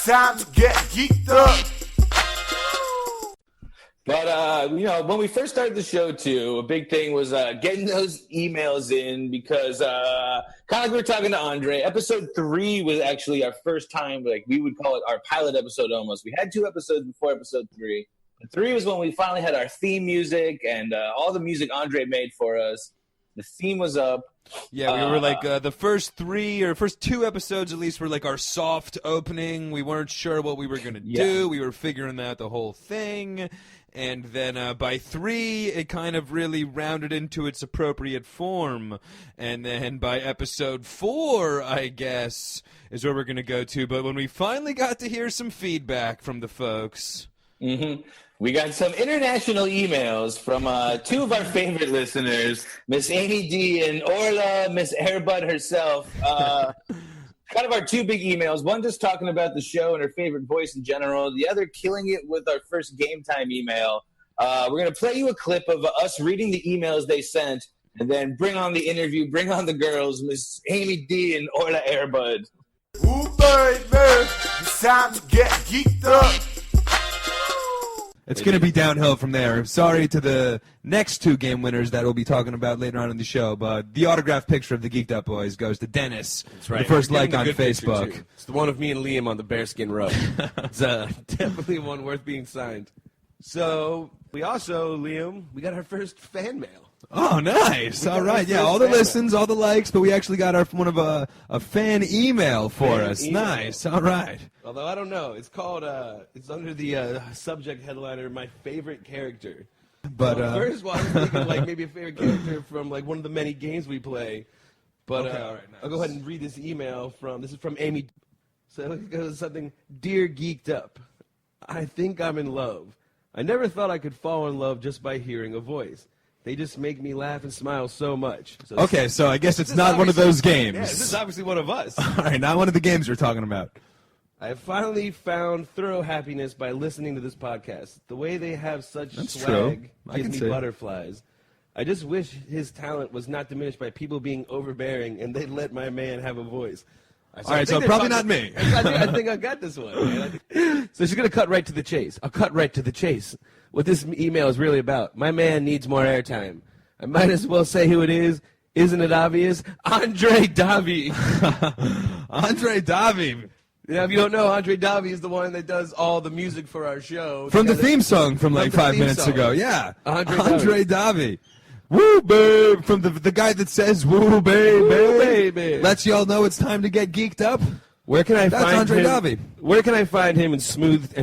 time to get geeked up. But, when we first started the show, too, a big thing was getting those emails in because kind of like we were talking to Andre, episode 3 was actually our first time, like we would call it our pilot episode almost. We had 2 episodes before episode 3. And 3 was when we finally had our theme music and all the music Andre made for us. The theme was up. Yeah, we were like the first 2 episodes at least were like our soft opening. We weren't sure what we were going to do. We were figuring out the whole thing. And then by 3, it kind of really rounded into its appropriate form. And then by episode 4, I guess, is where we're going to go to. But when we finally got to hear some feedback from the folks... Mm-hmm. We got some international emails from 2 of our favorite listeners, Miss Anny D and Orla, Miss Airbud herself. Kind of our 2 big emails. One just talking about the show and her favorite voice in general. The other killing it with our first game time email. We're going to play you a clip of us reading the emails they sent and then bring on the interview, bring on the girls, Miss Anny D and Orla Airbud. Ooh, baby, it's time to get geeked up. It's going to be downhill from there. Sorry to the next 2 game winners that we'll be talking about later on in the show, but the autographed picture of the Geeked Up Boys goes to Dennis. That's right. The first like on Facebook. It's the one of me and Liam on the bearskin rug. It's definitely one worth being signed. So we also, Liam, we got our first fan mail. Oh, nice. All right. Yeah, all the listens, all the likes, but we actually got a fan email for us. Email. Nice. All right. Although I don't know. It's called, it's under the subject headliner, My Favorite Character. But first one, I was thinking like maybe a favorite character from like one of the many games we play. But okay, all right, nice. I'll go ahead and read this email this is from Amy. So it goes something, Dear Geeked Up, I think I'm in love. I never thought I could fall in love just by hearing a voice. They just make me laugh and smile so much. So I guess it's not one of those games. Yeah, this is obviously one of us. All right, not one of the games you're talking about. I have finally found thorough happiness by listening to this podcast. The way they have such swag gives me butterflies. I just wish his talent was not diminished by people being overbearing and they'd let my man have a voice. All right, so probably not me. I think I got this one. Man. So she's going to cut right to the chase. I'll cut right to the chase. What this email is really about. My man needs more airtime. I might as well say who it is. Isn't it obvious? Andre Davi. Andre Davi. Yeah, if you don't know, Andre Davi is the one that does all the music for our show. From the theme song from like 5 minutes ago. Yeah. Andre Davi. Woo, babe. From the guy that says, woo, babe, woo, baby. Lets y'all know it's time to get geeked up. Where can I That's find Andre him? Davi. Where can I find him in his smooth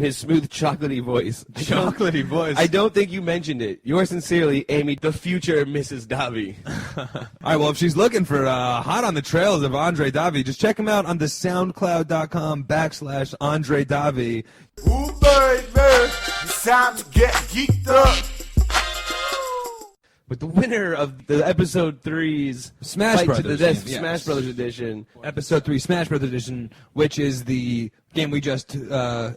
chocolatey voice? Chocolatey voice. I don't think you mentioned it. Yours sincerely, Amy, the future Mrs. Davi. All right, well, if she's looking for hot on the trails of Andre Davi, just check him out on the SoundCloud.com/Andre Davi. Ooh, baby, it's time to get geeked up. But the winner of the episode 3's Smash Fight Brothers to the Death game, yes. Smash Brothers edition. Episode 3 Smash Brothers edition, which is the game we just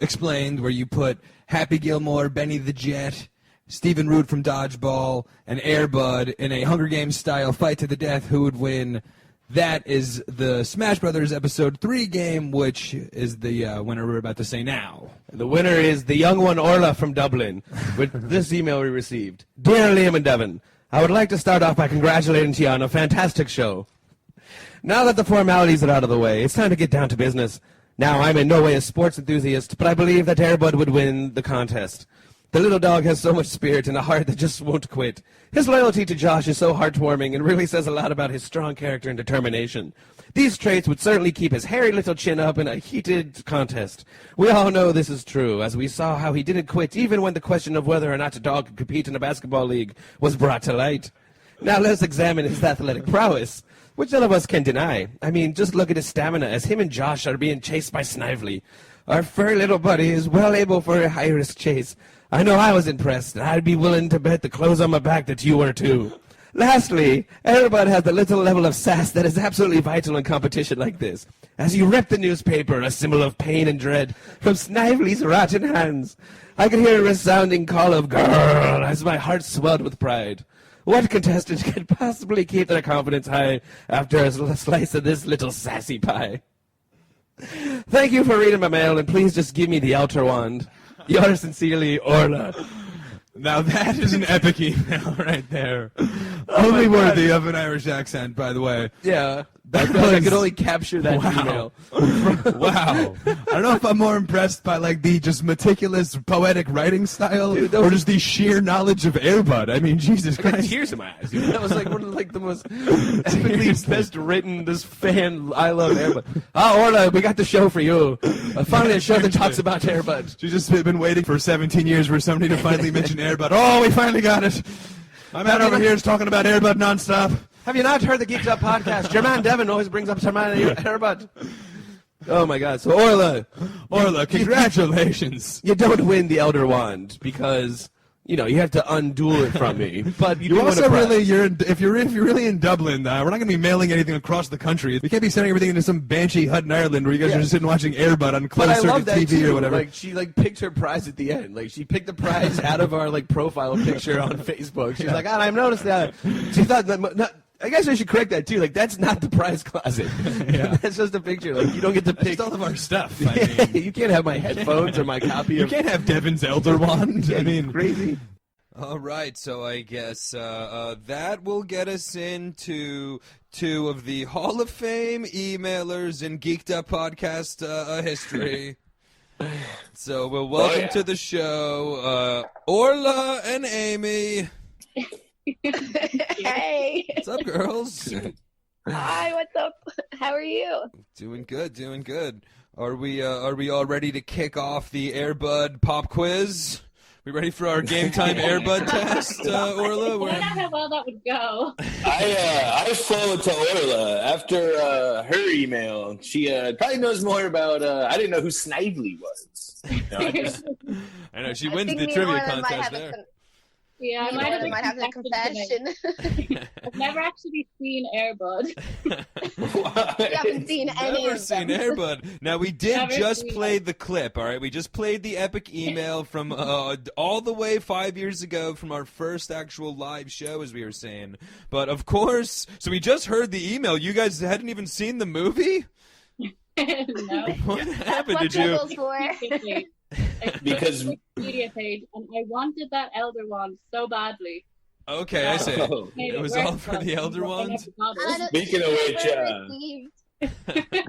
explained, where you put Happy Gilmore, Benny the Jet, Stephen Root from Dodgeball, and Air Bud in a Hunger Games style fight to the death. Who would win? That is the Smash Brothers episode 3 game, which is the winner we're about to say now. The winner is the young one Orla from Dublin, with this email we received. Dear Liam and Devin, I would like to start off by congratulating you on a fantastic show. Now that the formalities are out of the way, it's time to get down to business. Now, I'm in no way a sports enthusiast, but I believe that Airbud would win the contest. The little dog has so much spirit and a heart that just won't quit. His loyalty to Josh is so heartwarming and really says a lot about his strong character and determination. These traits would certainly keep his hairy little chin up in a heated contest. We all know this is true, as we saw how he didn't quit even when the question of whether or not a dog could compete in a basketball league was brought to light. Now let's examine his athletic prowess, which none of us can deny. I mean, just look at his stamina as him and Josh are being chased by Snively. Our furry little buddy is well able for a high-risk chase. I know I was impressed, and I'd be willing to bet the clothes on my back that you were too. Lastly, Airbud has the little level of sass that is absolutely vital in competition like this. As you rip the newspaper, a symbol of pain and dread, from Snively's rotten hands, I could hear a resounding call of "girl" as my heart swelled with pride. What contestant could possibly keep their confidence high after a slice of this little sassy pie? Thank you for reading my mail, and please just give me the Elder Wand. Yours sincerely, Orla. Now that is an epic email right there. Only worthy of an Irish accent, by the way. Yeah. I feel like I could only capture that email. Wow. I don't know if I'm more impressed by like the just meticulous poetic writing style or just the sheer knowledge of Air Bud. I mean, Jesus I got Christ. tears in my eyes. That was like one of like the most epically best written. This fan, I love Air Bud. Oh, Orla, we got the show for you. Finally, a show that talks about Air Bud. She's just been waiting for 17 years for somebody to finally mention Air Bud. Oh, we finally got it. My man over here is talking about Air Bud nonstop. Have you not heard the Geeked Up Podcast? Jermaine Devon always brings up Jermaine Airbud. Oh my God! So Orla, congratulations! You don't win the Elder Wand because you have to unduel it from me. But you also really if you're really in Dublin, we're not going to be mailing anything across the country. We can't be sending everything into some banshee hut in Ireland where you guys are just sitting watching Air Bud on closed circuit TV or whatever. Like she picked her prize at the end. Like she picked the prize out of our profile picture on Facebook. She's like, I've noticed that. She thought that. I guess I should correct that too. That's not the prize closet. Yeah. That's just a picture. You don't get to pick all of our stuff. I mean. You can't have my headphones or my copy. You can't have Devin's Elder Wand. I mean, crazy. All right, so I guess that will get us into two of the Hall of Fame emailers in Geeked Up Podcast history. So we'll welcome to the show Orla and Amy. Hey. What's up, girls? Hi, what's up? How are you? Doing good. Are we all ready to kick off the Air Bud pop quiz? We ready for our game time Air Bud test, Orla? I don't know how well that would go. I followed to Orla after her email. She probably knows more about. I didn't know who Snively was. I know she wins the trivia contest there. Yeah, I might have a confession. I've never actually seen Air Bud. You haven't seen any Never of seen them. Air Bud. Now, we did just play the clip, all right? We just played the epic email from all the way 5 years ago from our first actual live show, as we were saying. But, of course, so we just heard the email. You guys hadn't even seen the movie? No. What happened? What Did you? Google's for. Because Wikipedia page, and I wanted that Elder Wand so badly. Okay, I see. It was all for the Elder Wand? Speaking of which,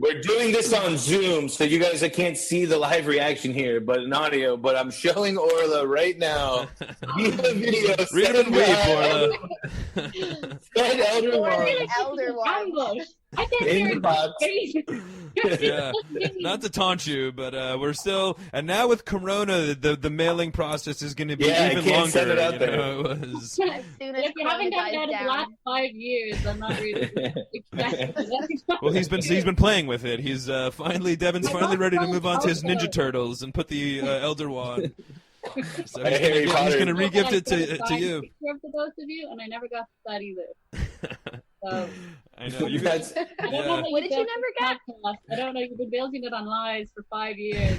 we're doing this on Zoom, so you guys can't see the live reaction here, but in audio. But I'm showing Orla right now. Via video. Read and weep, Orla. Said Elder Wand. Elder Wand. I can't In hear the box. Yeah, not to taunt you, but we're still. And now with Corona, the mailing process is going to be even longer. Send it out there. It was. As soon as If you haven't done that in the last 5 years, I'm not really expecting it. Well, he's been playing with it. He's Devin's finally ready to move on to his Ninja Turtles and put the Elder Wand. So he's going to re-gift it to you. For those of you, and I never got that either. So. I know you guys. Yeah. What did you never get? I don't know. You've been building it on lies for 5 years.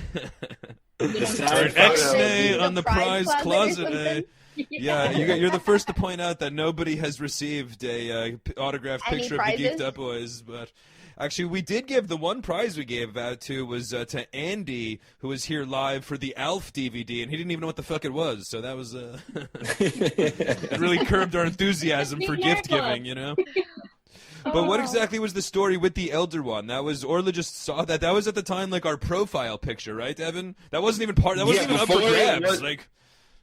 An X-nay on the prize closet. Yeah, you're the first to point out that nobody has received a autographed Any picture prizes? of the Geeked Up Boys, but actually we did give the one prize we gave out was to Andy, who was here live for the Alf DVD, and he didn't even know what the fuck it was, so that was it really curbed our enthusiasm for gift giving, But what exactly was the story with the Elder Wand? That was Orla just saw that. That was at the time our profile picture, right, Evan? That wasn't even part. That wasn't even up for grabs.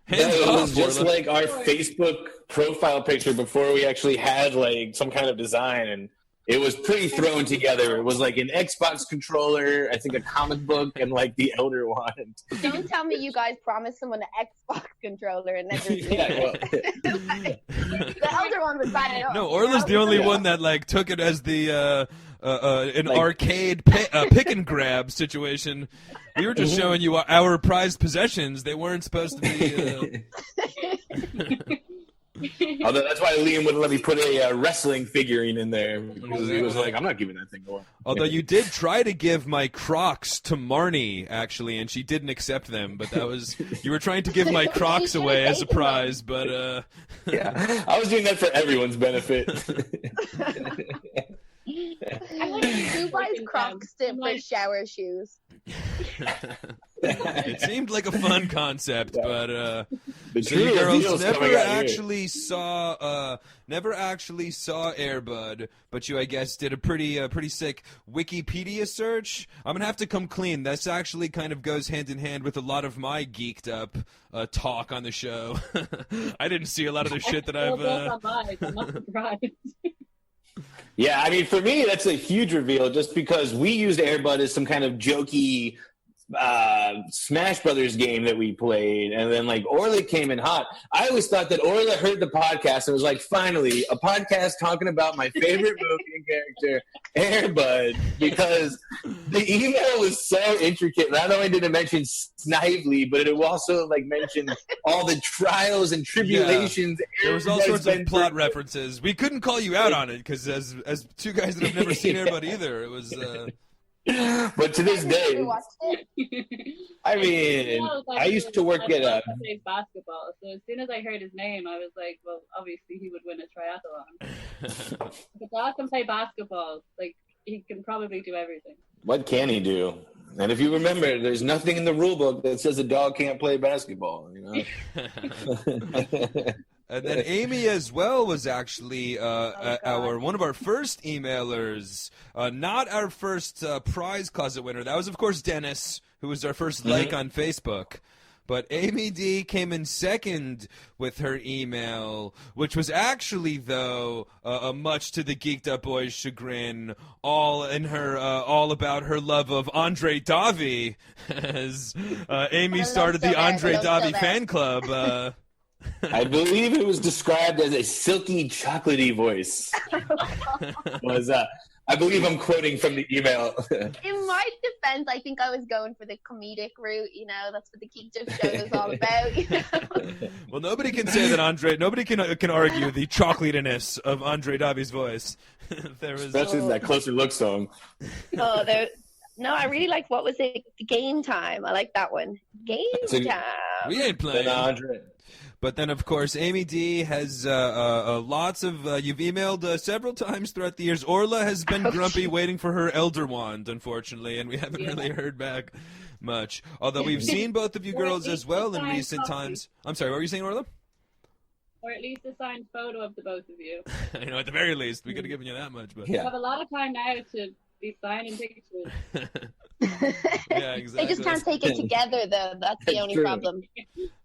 Hands it off, was just Orla. our Facebook profile picture before we actually had some kind of design, and it was pretty thrown together. It was an Xbox controller, I think a comic book, and the Elder Wand. Don't tell me you guys promised someone an Xbox controller and never did. Yeah, well. The Elder Wand was bad enough. No, Orla's the only one that took it as the an arcade pick and grab situation. We were just showing you our prized possessions. They weren't supposed to be. Although that's why Liam wouldn't let me put a wrestling figurine in there, because he was like, "I'm not giving that thing away." Although you did try to give my Crocs to Marnie, actually, and she didn't accept them. But that was you were trying to give my Crocs away as a prize, but yeah, I was doing that for everyone's benefit. Who buys Crocs for shower shoes? It seemed like a fun concept, but The so you true girls reveal's never coming out here. actually saw Air Bud, but you, I guess, did a pretty sick Wikipedia search. I'm gonna have to come clean. This actually kind of goes hand in hand with a lot of my geeked up talk on the show. I didn't see a lot of the shit that I've. I'm not surprised. Yeah, I mean, for me, that's a huge reveal just because we used Air Bud as some kind of jokey Smash Brothers game that we played, and then like Orla came in hot. I always thought that Orla heard the podcast and was like, finally, a podcast talking about my favorite movie and character, Air Bud, because the email was so intricate. Not only did it mention Snively, but it also like mentioned all the trials and tribulations. There was all sorts of plot references. We couldn't call you out on it because as two guys that have never seen Air Bud either, it was. But to this day, I mean, I used to work at a. Plays basketball, so as soon as I heard his name, I was like, well, obviously he would win a triathlon. But dog can play basketball. Like, he can probably do everything. What can he do? And if you remember, there's nothing in the rule book that says a dog can't play basketball. You know. And then Amy as well was actually one of our first emailers, not our first prize closet winner. That was, of course, Dennis, who was our first like on Facebook. But Amy D came in second with her email, which was actually, though, much to the Geeked Up Boys' chagrin, all about her love of Andre Davi, as Amy started the Andre Davi fan club. I believe it was described as a silky, chocolatey voice. I believe I'm quoting from the email. In my defense, I think I was going for the comedic route. You know, that's what the Geeked Up show is all about. You know? Well, nobody can say that Nobody can argue the chocolatiness of Andre Davi's voice. Especially in that Closer Look song. No, I really like, what was it? Game Time. I like that one. Game Time. We ain't playing. Andre. But then, of course, Amy D has lots of... you've emailed several times throughout the years. Orla has been grumpy waiting for her Elder Wand, unfortunately, and we haven't really heard back much. Although we've seen both of you girls as well in recent times. I'm sorry, what were you saying, Orla? Or at least a signed photo of the both of you. You know, at the very least, we could have given you that much. But You have a lot of time now to be signing pictures. Yeah, exactly. They just can't take it together, though. That's the only problem.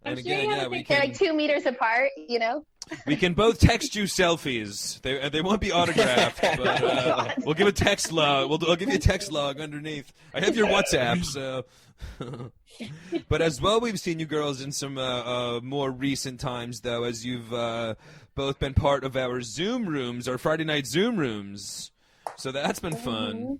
And again, we They're can... like 2 meters apart, you know? We can both text you selfies. They won't be autographed, but we'll give a text log. I'll give you a text log underneath. I have your WhatsApp, so. But as well, we've seen you girls in some more recent times, though, as you've both been part of our Zoom rooms, our Friday night Zoom rooms. So that's been fun.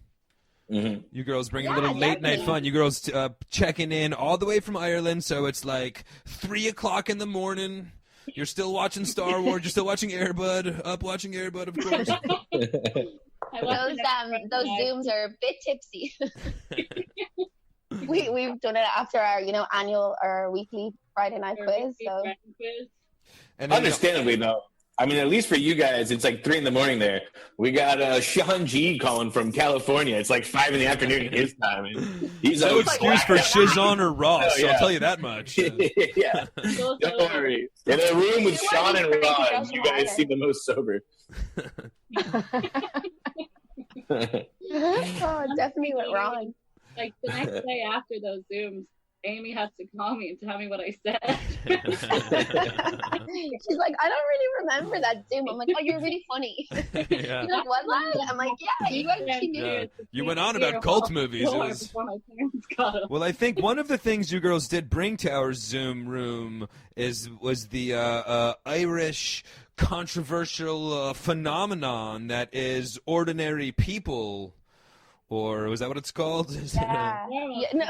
Mm-hmm. You girls bring a little late night fun. You girls checking in all the way from Ireland, so it's like 3 o'clock in the morning. You're still watching Star Wars. You're still watching Air Bud. Watching Air Bud, of course. Those Zooms are a bit tipsy. We've done it after our, annual or weekly Friday night quiz. So. And understandably, though. I mean, at least for you guys, it's like 3 in the morning there. We got Sean G calling from California. It's like 5 in the afternoon his time. And he's no excuse for Shizon or Ross. Yeah. I'll tell you that much. Yeah. Don't worry. In a room with Sean and Ron, you guys seem the most sober. Oh, definitely went wrong. Like the next day after those Zooms, Amy has to call me and tell me what I said. She's like, I don't really remember that Zoom. I'm like, oh, you're really funny. Yeah. She's like, what, lad? I'm like, yeah, you actually knew. Yeah. You went on about cult movies. Well, I think one of the things you girls did bring to our Zoom room was the Irish controversial phenomenon that is ordinary people. Or was that what it's called? Yeah. No.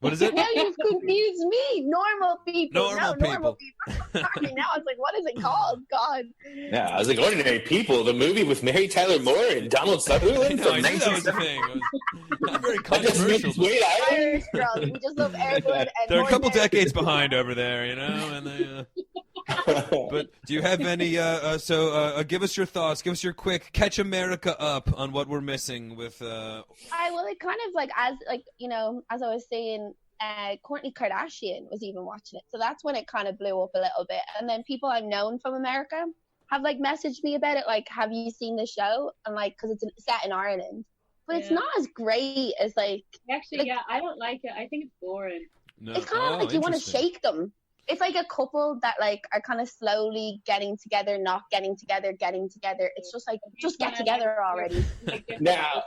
What is it? Now you've confused me. Normal people. Normal people. Sorry, now it's like, what is it called? God. Yeah, I was like, Ordinary People, the movie with Mary Tyler Moore and Donald Sutherland No, from I knew that was the 1970. thing. It was not very I just made controversial. this weird Irish girls. We just love Air Bud and They're a couple Ordinary decades People. behind over there, and they. But do you have any? Give us your thoughts. Give us your quick catch America up on what we're missing with. Well, it kind of like as I was saying, Kourtney Kardashian was even watching it, so that's when it kind of blew up a little bit. And then people I've known from America have like messaged me about it, like, have you seen the show? And like, because it's set in Ireland, but it's not as great as like. Actually, I don't like it. I think it's boring. No. It's kind of like you want to shake them. It's like a couple that like are kind of slowly getting together, not getting together, getting together. It's just like, just get together already. Now,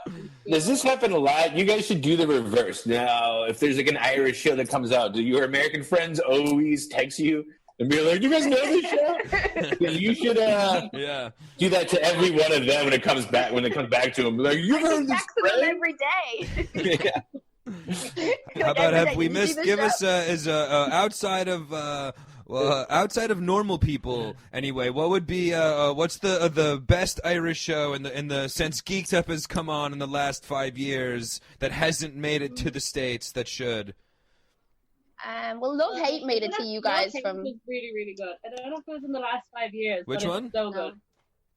does this happen a lot? You guys should do the reverse. Now, if there's like an Irish show that comes out, do your American friends always text you and be like, "You guys know this show?" Yeah, you should do that to every one of them when it comes back to them. Like, you heard this every day. Yeah. How about have we missed? Give us outside of normal people. Anyway, what would be what's the best Irish show in the since Geeked Up has come on in the last 5 years that hasn't made it to the States that should? Well, Love Hate made it to you guys from. Was really, really good. I don't know if it was in the last 5 years. Which but one? It's so good.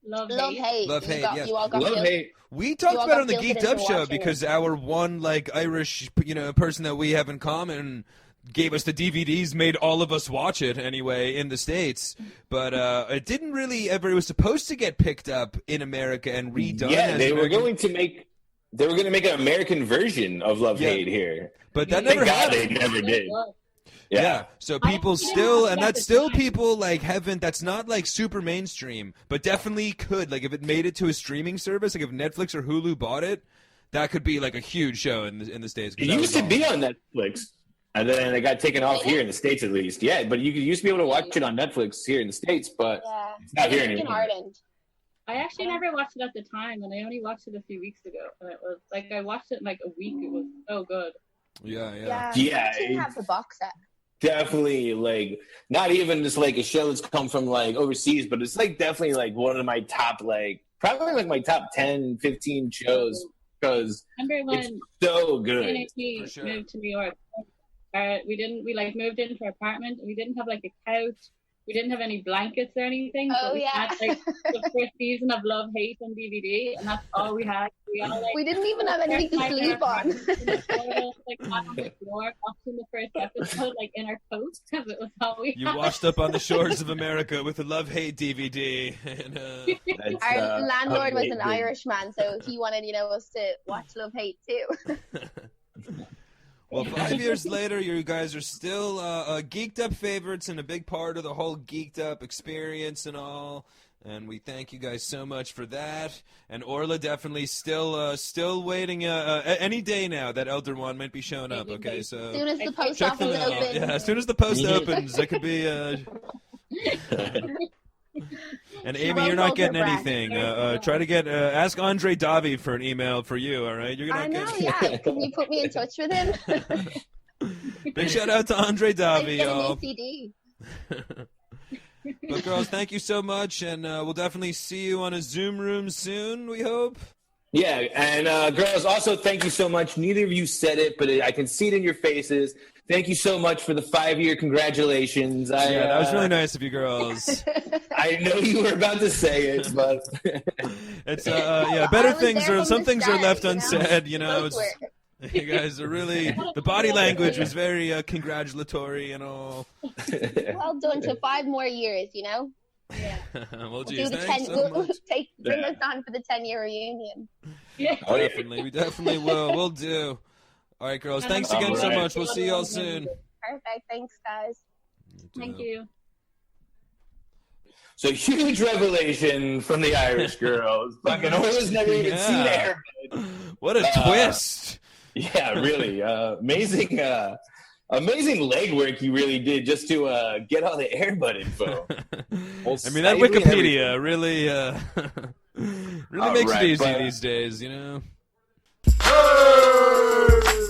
Love Hate. Love Hate. Yes. You all got Love Hate. We talked about it on the Geeked Up show watching because our one like Irish person that we have in common gave us the DVDs, made all of us watch it anyway in the States. But it didn't really ever. It was supposed to get picked up in America and redone. Yeah, they were going to make an American version of Love Hate here. But that never happened. They never did. Yeah. So people still, and that's still people like haven't. That's not like super mainstream, but definitely could. Like if it made it to a streaming service, like if Netflix or Hulu bought it, that could be like a huge show in the States. It used to be on Netflix, and then it got taken off here in the States at least. Yeah, but you used to be able to watch it on Netflix here in the States, but it's not here anymore. In Ireland. I actually never watched it at the time, and I only watched it a few weeks ago. And it was like I watched it in like a week. It was so good. Yeah. Yeah. You have the box set. Definitely, like, not even just like a show that's come from like overseas, but it's like definitely like one of my top, like probably like my top 10, 15 shows because it's so good. Anny moved to New York. We like moved into our apartment. We didn't have like a couch. We didn't have any blankets or anything. Oh, we had like the first season of Love Hate on DVD, and that's all we had. We didn't even have anything to sleep on. Like on the floor, watching the first episode, like in our coats, because it was all we had. You washed up on the shores of America with a Love Hate DVD. And, our landlord was an Irishman, so he wanted us to watch Love Hate too. Well, 5 years later, you guys are still Geeked Up favorites and a big part of the whole Geeked Up experience and all. And we thank you guys so much for that. And Orla definitely still waiting any day now. That Elder One might be showing up. Okay, so as soon as the post check office them out. opens. Yeah, as soon as the post opens, that could be. And Amy, you're not getting anything. Try to get ask Andre Davi for an email for you. All right, you're gonna. I know. Yeah, can you put me in touch with him? Big shout out to Andre Davi, Get a y'all. new CD. But girls, thank you so much, and we'll definitely see you on a Zoom room soon. We hope. Yeah, and girls, also thank you so much. Neither of you said it, but I can see it in your faces. Thank you so much for the 5-year congratulations. Yeah, that was really nice of you girls. I know you were about to say it, but it's better things are some things are left unsaid. You guys are really the body language was very congratulatory and all. Well done to 5 more years. Yeah. Well, geez, thanks so much. Bring us on for the 10-year reunion. Yeah. Oh, definitely, we definitely will. We'll do. All right, girls. Thanks again so much. We'll see y'all soon. Perfect. Thanks, guys. Thank you. So huge revelation from the Irish girls. Fucking Orla's never even seen Airbud. What a twist! Yeah, really amazing. Amazing legwork you really did just to get all the Airbud info. I mean, that Wikipedia really makes it easy these days, Hey!